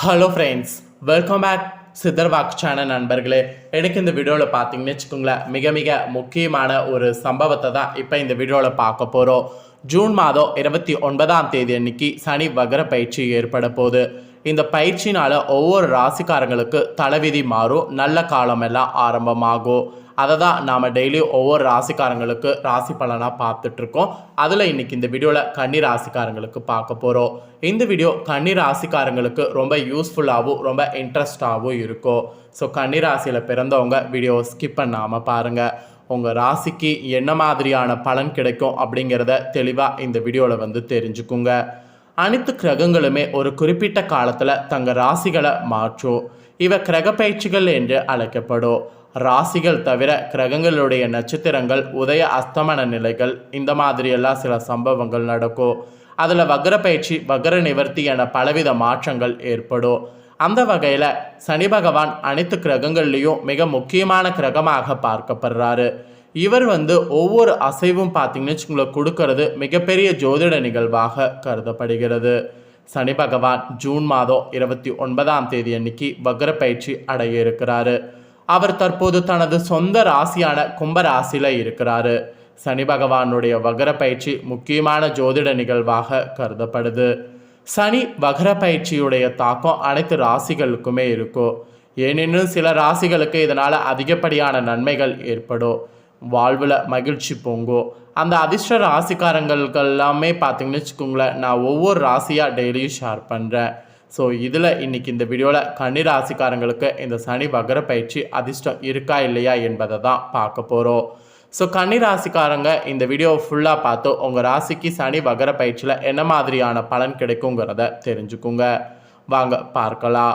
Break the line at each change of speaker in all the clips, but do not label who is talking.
Hello friends, welcome back Sitharvak channel நண்பர்களே. எனக்கு இந்த வீடியோவில் பார்த்தீங்கன்னு வச்சுக்கோங்களேன், மிக மிக முக்கியமான ஒரு சம்பவத்தை தான் இப்போ இந்த வீடியோவில் பார்க்க போகிறோம். ஜூன் மாதம் 29ஆம் தேதி அன்னைக்கு சனி வக்ர பயிற்சி ஏற்பட போகுது. இந்த பயிற்சினால் ஒவ்வொரு ராசிக்காரங்களுக்கு தலைவிதி மாறும், நல்ல காலமெல்லாம் ஆரம்பமாகும். அதை தான் நாம் டெய்லி ஒவ்வொரு ராசிக்காரங்களுக்கு ராசி பலனாக பார்த்துட்ருக்கோம். அதில் இன்றைக்கி இந்த வீடியோவில் கன்னி ராசிக்காரங்களுக்கு பார்க்க போகிறோம். இந்த வீடியோ கன்னி ராசிக்காரங்களுக்கு ரொம்ப யூஸ்ஃபுல்லாகவும் ரொம்ப இன்ட்ரெஸ்டாகவும் இருக்கும். ஸோ கன்னி ராசியில் பிறந்தவங்க வீடியோவை ஸ்கிப் பண்ணாமல் பாருங்கள். உங்கள் ராசிக்கு என்ன மாதிரியான பலன் கிடைக்கும் அப்படிங்கிறத தெளிவாக இந்த வீடியோவில் தெரிஞ்சுக்குங்க. அனைத்து கிரகங்களுமே ஒரு குறிப்பிட்ட காலத்தில் தங்கள் ராசிகளை மாற்றும். இவை கிரக பயிற்சிகள் என்று அழைக்கப்படும். ராசிகள் தவிர கிரகங்களுடைய நட்சத்திரங்கள், உதய அஸ்தமன நிலைகள், இந்த மாதிரியெல்லாம் சில சம்பவங்கள் நடக்கும். அதில் வக்ர பயிற்சி, வக்ர நிவர்த்தி என பலவித மாற்றங்கள் ஏற்படும். அந்த வகையில் சனி பகவான் அனைத்து கிரகங்கள்லேயும் மிக முக்கியமான கிரகமாக பார்க்கப்படுறாரு. இவர் ஒவ்வொரு அசைவும் பார்த்தீங்கன்னு வச்சுக்கோங்களேன் கொடுக்கறது மிகப்பெரிய ஜோதிட நிகழ்வாக கருதப்படுகிறது. சனி பகவான் ஜூன் மாதம் 29ஆம் தேதி அன்னைக்கு வக்ர பயிற்சி அடைய இருக்கிறாரு. அவர் தற்போது தனது சொந்த ராசியான கும்ப ராசியில் இருக்கிறாரு. சனி பகவானுடைய வக்ர பயிற்சி முக்கியமான ஜோதிட நிகழ்வாக கருதப்படுது. சனி வக்ர பயிற்சியுடைய தாக்கம் அனைத்து ராசிகளுக்குமே இருக்கும். ஏனெனும் சில ராசிகளுக்கு இதனால் அதிகப்படியான நன்மைகள் ஏற்படும், வாழ்வில் மகிழ்ச்சி பொங்கும். அந்த அதிர்ஷ்ட ராசிக்காரங்களுக்கு எல்லாமே பார்த்தீங்கன்னு வச்சுக்கோங்களேன், நான் ஒவ்வொரு ராசியாக டெய்லியும் ஷேர் பண்ணுறேன். ஸோ இதில் இன்றைக்கி இந்த வீடியோவில் கன்னி ராசிக்காரங்களுக்கு இந்த சனி வக்ர பயிற்சி அதிர்ஷ்டம் இருக்கா இல்லையா என்பதை தான் பார்க்க போகிறோம். ஸோ கன்னி ராசிக்காரங்க இந்த வீடியோவை ஃபுல்லாக பார்த்து உங்கள் ராசிக்கு சனி வக்ர பயிற்சியில் என்ன மாதிரியான பலன் கிடைக்குங்கிறத தெரிஞ்சுக்குங்க. வாங்க பார்க்கலாம்.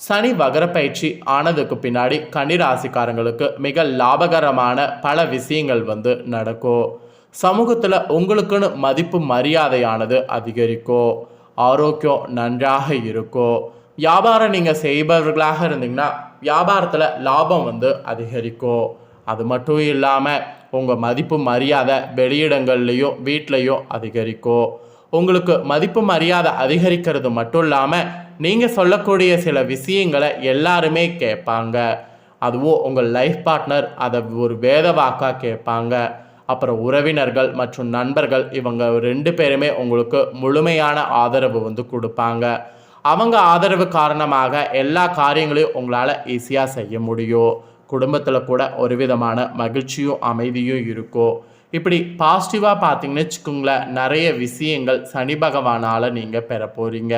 சனி வக்ர பயிற்சி ஆனதுக்கு பின்னாடி கன்னி ராசிக்காரங்களுக்கு மிக லாபகரமான பல விஷயங்கள் நடக்கும். சமூகத்தில் உங்களுக்குன்னு மதிப்பு மரியாதையானது அதிகரிக்கும். ஆரோக்கியம் நன்றாக இருக்கும். வியாபாரம் நீங்கள் செய்பவர்களாக இருந்தீங்கன்னா வியாபாரத்தில் லாபம் அதிகரிக்கும். அது மட்டும் இல்லாமல் உங்கள் மதிப்பு மரியாதை வெளியிடங்கள்லேயும் வீட்லேயும் அதிகரிக்கும். உங்களுக்கு மதிப்பு மரியாதை அதிகரிக்கிறது மட்டும் இல்லாமல் நீங்கள் சொல்லக்கூடிய சில விஷயங்களை எல்லாருமே கேட்பாங்க. அதுவும் உங்கள் லைஃப் பார்ட்னர் அதை ஒரு வேத வாக்காக கேட்பாங்க. அப்புறம் உறவினர்கள் மற்றும் நண்பர்கள் இவங்க 2 பேருமே உங்களுக்கு முழுமையான ஆதரவு கொடுப்பாங்க. அவங்க ஆதரவு காரணமாக எல்லா காரியங்களையும் உங்களால் ஈஸியாக செய்ய முடியும். குடும்பத்தில் கூட ஒரு விதமான மகிழ்ச்சியும் அமைதியும் இருக்கும். இப்படி பாசிட்டிவாக பார்த்தீங்கன்னு வச்சுக்கோங்களேன், நிறைய விஷயங்கள் சனி பகவானால் நீங்கள் பெற போகிறீங்க.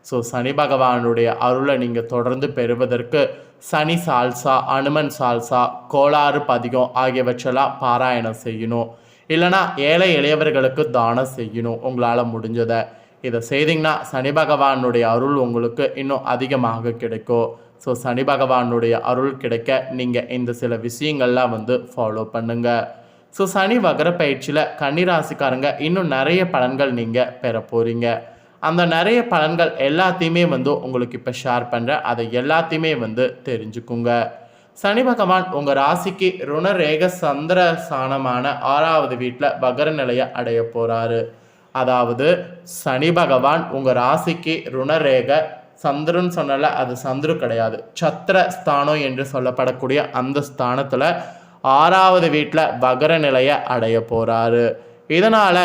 ஸோ சனி பகவானுடைய அருளை நீங்கள் தொடர்ந்து பெறுவதற்கு சனி சால்சா, அனுமன் சால்சா, கோளாறு பதிகம் ஆகியவற்றெல்லாம் பாராயணம் செய்யணும். இல்லைனா ஏழை எளியவர்களுக்கு தானம் செய்யணும் உங்களால் முடிஞ்சதை. இதை செய்திங்கன்னா சனி பகவானுடைய அருள் உங்களுக்கு இன்னும் அதிகமாக கிடைக்கும். ஸோ சனி பகவானுடைய அருள் கிடைக்க நீங்கள் இந்த சில விஷயங்கள்லாம் ஃபாலோ பண்ணுங்கள். ஸோ சனி வக்ர பயிற்சியில் கன்னிராசிக்காரங்க இன்னும் நிறைய பலன்கள் நீங்கள் பெற போகிறீங்க. அந்த நிறைய பலன்கள் எல்லாத்தையுமே உங்களுக்கு இப்போ ஷேர் பண்ணுறேன். அதை எல்லாத்தையுமே தெரிஞ்சுக்குங்க. சனி பகவான் உங்கள் ராசிக்கு ருணரேக சந்திர ஸ்தானமான 6வது வீட்டில் வக்ர நிலையை அடைய போகிறாரு. அதாவது சனி பகவான் உங்கள் ராசிக்கு ருணரேக சந்திரன் சொன்னால அது சந்துரு கிடையாது, சத்திர ஸ்தானம் என்று சொல்லப்படக்கூடிய அந்த ஸ்தானத்தில் 6வது வீட்டில் வக்ர நிலையை அடைய போகிறாரு. இதனால்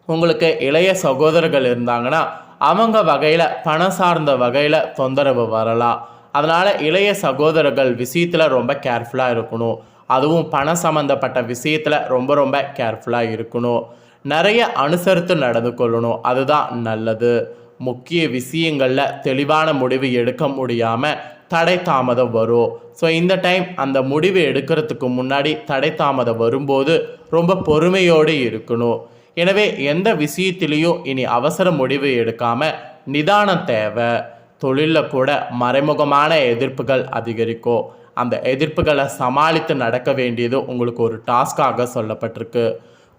உங்களுக்கு இளைய சகோதரர்கள் இருந்தாங்கன்னா அவங்க வகையில் பணம் சார்ந்த வகையில் தொந்தரவு வரலாம். அதனால் இளைய சகோதரர்கள் விஷயத்தில் ரொம்ப கேர்ஃபுல்லாக இருக்கணும். அதுவும் பணம் சம்மந்தப்பட்ட விஷயத்தில் ரொம்ப ரொம்ப கேர்ஃபுல்லாக இருக்கணும். நிறைய அனுசரித்து நடந்து கொள்ளணும், அதுதான் நல்லது. முக்கிய விஷயங்களில் தெளிவான முடிவு எடுக்க முடியாமல் தடை தாமதம் வரும். ஸோ இந்த டைம் அந்த முடிவு எடுக்கிறதுக்கு முன்னாடி தடை தாமதம் வரும்போது ரொம்ப பொறுமையோடு இருக்கணும். எனவே எந்த விஷயத்திலையும் இனி அவசர முடிவு எடுக்காமல் நிதானம் தேவை. தொழிலில் கூட மறைமுகமான எதிர்ப்புகள் அதிகரிக்கும். அந்த எதிர்ப்புகளை சமாளித்து நடக்க வேண்டியது உங்களுக்கு ஒரு டாஸ்காக சொல்லப்பட்டிருக்கு.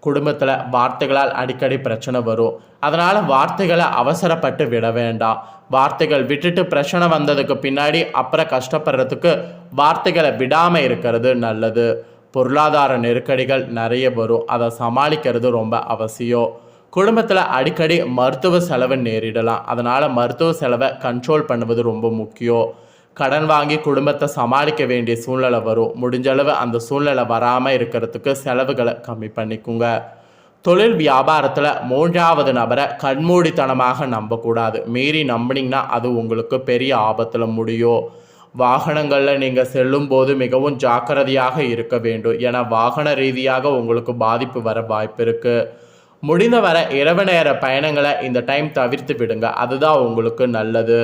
குடும்பத்தில் வார்த்தைகளால் அடிக்கடி பிரச்சனை வரும். அதனால் வார்த்தைகளை அவசரப்பட்டு விட வேண்டாம். வார்த்தைகள் விட்டுட்டு பிரச்சனை வந்ததுக்கு பின்னாடி அப்புறம் கஷ்டப்படுறதுக்கு வார்த்தைகளை விடாமல் இருக்கிறது நல்லது. பொருளாதார நெருக்கடிகள் நிறைய வரும், அதை சமாளிக்கிறது ரொம்ப அவசியம். குடும்பத்தில் அடிக்கடி மருத்துவ செலவு நேரிடலாம். அதனால் மருத்துவ செலவை கண்ட்ரோல் பண்ணுவது ரொம்ப முக்கியம். கடன் வாங்கி குடும்பத்தை சமாளிக்க வேண்டிய சூழ்நிலை வரும். முடிஞ்சளவு அந்த சூழ்நிலை வராமல் இருக்கிறதுக்கு செலவுகளை கம்மி பண்ணிக்குங்க. தொழில் வியாபாரத்தில் 3வது நபரை கண்மூடித்தனமாக நம்பக்கூடாது. மீறி நம்பினீங்கன்னா அது உங்களுக்கு பெரிய ஆபத்தில் முடியும். வாகனங்களில் நீங்கள் செல்லும்போது மிகவும் ஜாக்கிரதையாக இருக்க வேண்டும். ஏன்னா வாகன ரீதியாக உங்களுக்கு பாதிப்பு வர வாய்ப்பு இருக்குது. முடிந்தவரை இரவு நேர பயணங்களை இந்த டைம் தவிர்த்து விடுங்க. அதுதான் உங்களுக்கு நல்லது.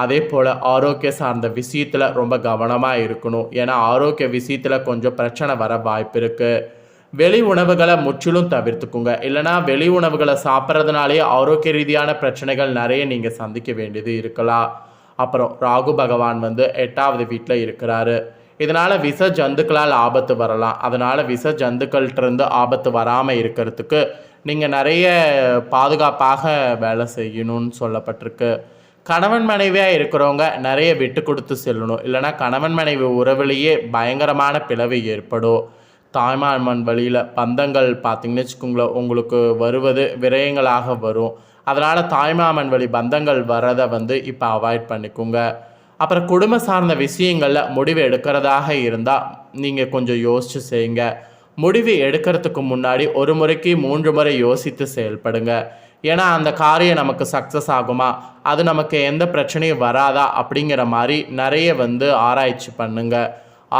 அதே போல் ஆரோக்கிய சார்ந்த விஷயத்தில் ரொம்ப கவனமாக இருக்கணும். ஏன்னா ஆரோக்கிய விஷயத்தில் கொஞ்சம் பிரச்சனை வர வாய்ப்பு இருக்குது. வெளி உணவுகளை முற்றிலும் தவிர்த்துக்குங்க. இல்லைனா வெளி உணவுகளை சாப்பிட்றதுனாலே ஆரோக்கிய ரீதியான பிரச்சனைகள் நிறைய நீங்கள் சந்திக்க வேண்டியது இருக்கலாம். அப்புறம் ராகு பகவான் 8வது வீட்டில் இருக்கிறாரு. இதனால் விஷ ஜந்துக்களால் ஆபத்து வரலாம். அதனால் விஷ ஜந்துக்கள்கிட்டருந்து ஆபத்து வராமல் இருக்கிறதுக்கு நீங்கள் நிறைய பாதுகாப்பாக வேலை செய்யணும்னு சொல்லப்பட்டிருக்கு. கணவன் மனைவியாக இருக்கிறவங்க நிறைய விட்டு கொடுத்து செல்லணும். இல்லைனா கணவன் மனைவி உறவுலேயே பயங்கரமான பிளவு ஏற்படும். தாய்மாமன் வழியில் பந்தங்கள் பார்த்திங்கன்னு வச்சுக்கோங்களேன், உங்களுக்கு வருவது விரயங்களாக வரும். அதனால் தாய்மாமன் வழி பந்தங்கள் வரதை இப்போ அவாய்ட் பண்ணிக்கோங்க. அப்புறம் குடும்ப சார்ந்த விஷயங்களில் முடிவு எடுக்கிறதாக இருந்தால் நீங்கள் கொஞ்சம் யோசித்து செய்யுங்க. முடிவு எடுக்கிறதுக்கு முன்னாடி ஒரு முறைக்கு 3 முறை யோசித்து செயல்படுங்க. ஏன்னா அந்த காரியம் நமக்கு சக்ஸஸ் ஆகுமா, அது நமக்கு எந்த பிரச்சனையும் வராதா அப்படிங்கிற மாதிரி நிறைய ஆராய்ச்சி பண்ணுங்க.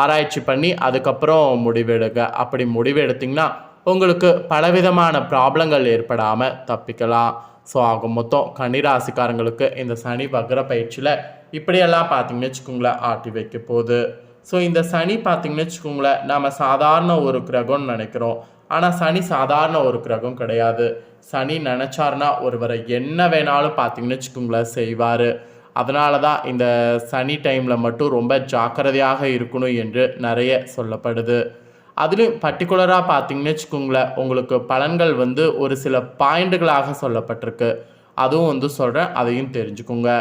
ஆராய்ச்சி பண்ணி அதுக்கப்புறம் முடிவெடுங்க. அப்படி முடிவெடுத்திங்கன்னா உங்களுக்கு பலவிதமான ப்ராப்ளங்கள் ஏற்படாமல் தப்பிக்கலாம். ஸோ ஆக மொத்தம் கன்னிராசிக்காரங்களுக்கு இந்த சனி வக்ர பயிற்சியில் இப்படியெல்லாம் பார்த்திங்கன்னு வச்சுக்கோங்களேன் ஆட்டி வைக்க போகுது. ஸோ இந்த சனி பார்த்திங்கன்னு வச்சுக்கோங்களேன், நம்ம சாதாரண ஒரு கிரகம்னு நினைக்கிறோம். ஆனால் சனி சாதாரண ஒரு கிரகம் கிடையாது. சனி நினச்சார்னா ஒருவரை என்ன வேணாலும் பார்த்திங்கன்னு வச்சுக்கோங்களேன் செய்வார். அதனால தான் இந்த சனி டைமில் மட்டும் ரொம்ப ஜாக்கிரதையாக இருக்கணும் என்று நிறைய சொல்லப்படுது. அதுலேயும் பர்டிகுலராக பார்த்திங்கன்னு வச்சுக்கோங்களேன், உங்களுக்கு பலன்கள் ஒரு சில பாயிண்ட்டுகளாக சொல்லப்பட்டிருக்கு. அதுவும் சொல்கிறேன், அதையும் தெரிஞ்சுக்கோங்க.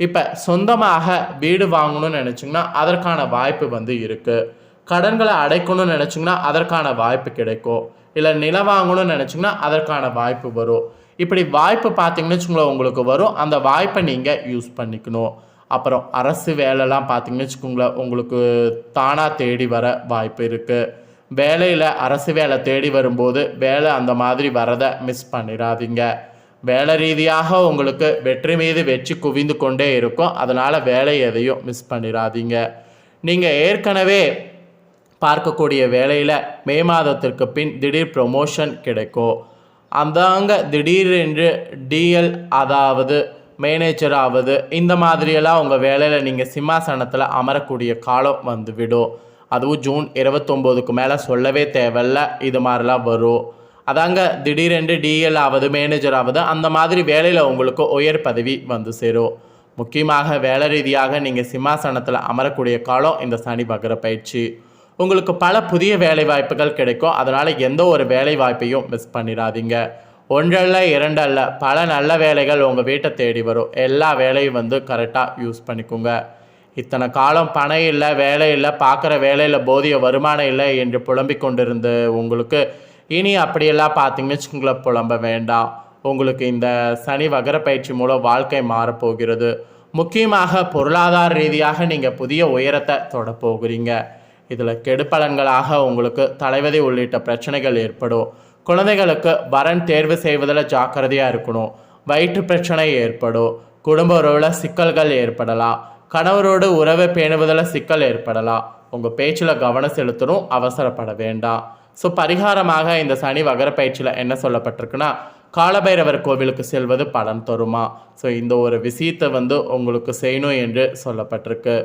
இப்போ சொந்தமாக வீடு வாங்கணும்னு நினச்சிங்கன்னா அதற்கான வாய்ப்பு இருக்குது. கடன்களை அடைக்கணும்னு நினச்சிங்கன்னா அதற்கான வாய்ப்பு கிடைக்கும். இல்லை நிலம் வாங்கணும்னு நினச்சிங்கன்னா அதற்கான வாய்ப்பு வரும். இப்படி வாய்ப்பு பார்த்திங்கன்னு வச்சுக்கோங்களேன் உங்களுக்கு வரும். அந்த வாய்ப்பை நீங்கள் யூஸ் பண்ணிக்கணும். அப்புறம் அரசு வேலைலாம் பார்த்திங்கன்னு வச்சுக்கோங்களேன் உங்களுக்கு தானாக தேடி வர வாய்ப்பு இருக்குது. வேலையில் அரசு வேலை தேடி வரும்போது வேலை அந்த மாதிரி வரதை மிஸ் பண்ணிடாதீங்க. வேலை ரீதியாக உங்களுக்கு வெற்றி மீது வெற்றி குவிந்து கொண்டே இருக்கும். அதனால் வேலை எதையும் மிஸ் பண்ணிடாதீங்க. நீங்கள் ஏற்கனவே பார்க்கக்கூடிய வேலையில் மே மாதத்திற்கு பின் திடீர் ப்ரொமோஷன் கிடைக்கும். அந்தாங்க திடீரென்று டிஎல் அதாவது மேனேஜராவது இந்த மாதிரியெல்லாம் உங்கள் வேலையில் நீங்கள் சிம்மாசனத்தில் அமரக்கூடிய காலம் வந்துவிடும். அதுவும் ஜூன் 29க்கு மேலே சொல்லவே தேவையில்ல, இது மாதிரிலாம் வரும். அதாங்க திடீரென்று டிஎல் ஆவது மேனேஜர் ஆவது அந்த மாதிரி வேலையில் உங்களுக்கு உயர் பதவி சேரும். முக்கியமாக வேலை ரீதியாக நீங்கள் சிம்மாசனத்தில் அமரக்கூடிய காலம் இந்த சனி வக்ர பயிற்சி. உங்களுக்கு பல புதிய வேலை வாய்ப்புகள் கிடைக்கும். அதனால் எந்த ஒரு வேலை வாய்ப்பையும் மிஸ் பண்ணிடாதீங்க. ஒன்றல்ல இரண்டல்ல பல நல்ல வேலைகள் உங்கள் வீட்டை தேடி வரும். எல்லா வேலையும் கரெக்டாக யூஸ் பண்ணிக்கோங்க. இத்தனை காலம் பணம் இல்லை, வேலை இல்லை, பார்க்குற வேலையில் போதிய வருமானம் இல்லை என்று புலம்பிக் கொண்டிருந்த உங்களுக்கு இனி அப்படியெல்லாம் பார்த்திங்கன்னு வச்சுக்கோங்களேன் புலம்ப வேண்டாம். உங்களுக்கு இந்த சனி வக்ர பயிற்சி மூலம் வாழ்க்கை மாறப்போகிறது. முக்கியமாக பொருளாதார ரீதியாக நீங்கள் புதிய உயரத்தை தொடப்போகிறீங்க. இதில் கெடுபலன்களாக உங்களுக்கு தலைவலி உள்ளிட்ட பிரச்சனைகள் ஏற்படும். குழந்தைகளுக்கு வரன் தேர்வு செய்வதில் ஜாக்கிரதையாக இருக்கணும். வயிற்று பிரச்சனை ஏற்படும். குடும்ப உறவில் சிக்கல்கள் ஏற்படலாம். கணவரோடு உறவை பேணுவதில் சிக்கல் ஏற்படலாம். உங்கள் பேச்சில் கவனம் செலுத்தணும், அவசரப்பட வேண்டாம். ஸோ பரிகாரமாக இந்த சனி வக்ர பயிற்சியில் என்ன சொல்லப்பட்டிருக்குன்னா, காலபைரவர் கோவிலுக்கு செல்வது பலன் தருமா. ஸோ இந்த ஒரு விஷயத்தை உங்களுக்கு செய்யணும் என்று சொல்லப்பட்டிருக்கு.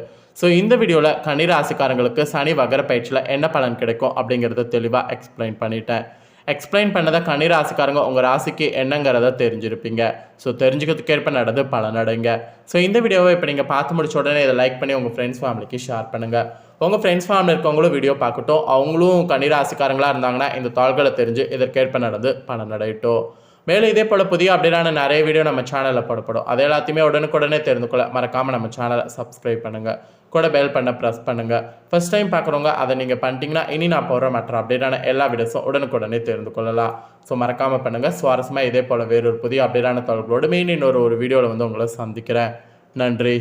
ஸோ இந்த வீடியோவில் கன்னிராசிக்காரங்களுக்கு சனி வக்ர பயிற்சியில் என்ன பலன் கிடைக்கும் அப்படிங்கிறத தெளிவாக எக்ஸ்பிளைன் பண்ணிட்டேன். எக்ஸ்பிளைன் பண்ணதை கன்னிராசிக்காரங்க உங்கள் ராசிக்கு என்னங்கிறத தெரிஞ்சிருப்பீங்க. ஸோ தெரிஞ்சுக்கிறதுக்கேற்ப நடந்து பலனடைங்க. ஸோ இந்த வீடியோவை இப்போ நீங்கள் பார்த்து முடிச்ச உடனே இதை லைக் பண்ணி உங்கள் ஃப்ரெண்ட்ஸ் ஃபேமிலிக்கு ஷேர் பண்ணுங்கள். உங்கள் ஃப்ரெண்ட்ஸ் ஃபேமிலி இருக்கவங்களும் வீடியோ பார்க்கட்டும். அவங்களும் கன்னிராசிக்காரங்களாக இருந்தாங்கன்னா இந்த தாள்களை தெரிஞ்சு இதற்கேற்ப நடந்து பலனடையட்டும். மேலும் இதே போல் புதிய அப்டேட்டான நிறைய வீடியோ நம்ம சேனலில் போடப்படும். அது எல்லாத்தையுமே உடனுக்குடனே தெரிந்து கொள்ள மறக்காமல் நம்ம சேனலை சப்ஸ்கிரைப் பண்ணுங்கள். கூட பெல் பண்ண ப்ரெஸ் பண்ணுங்கள். ஃபர்ஸ்ட் டைம் பார்க்குறவங்க அதை நீங்கள் பண்ணிட்டீங்கன்னா இனி நான் போடுற மற்ற அப்டேட்டான எல்லா வீடியோஸும் உடனுக்குடனே தெரிந்து கொள்ளலாம். ஸோ மறக்காமல் பண்ணுங்கள். சுவாரஸ்யமாக இதே போல் வேறொரு புதிய அப்டேட்டான தொடர்களோடு மீன் இன்னொரு வீடியோவில் உங்களை சந்திக்கிறேன். நன்றி.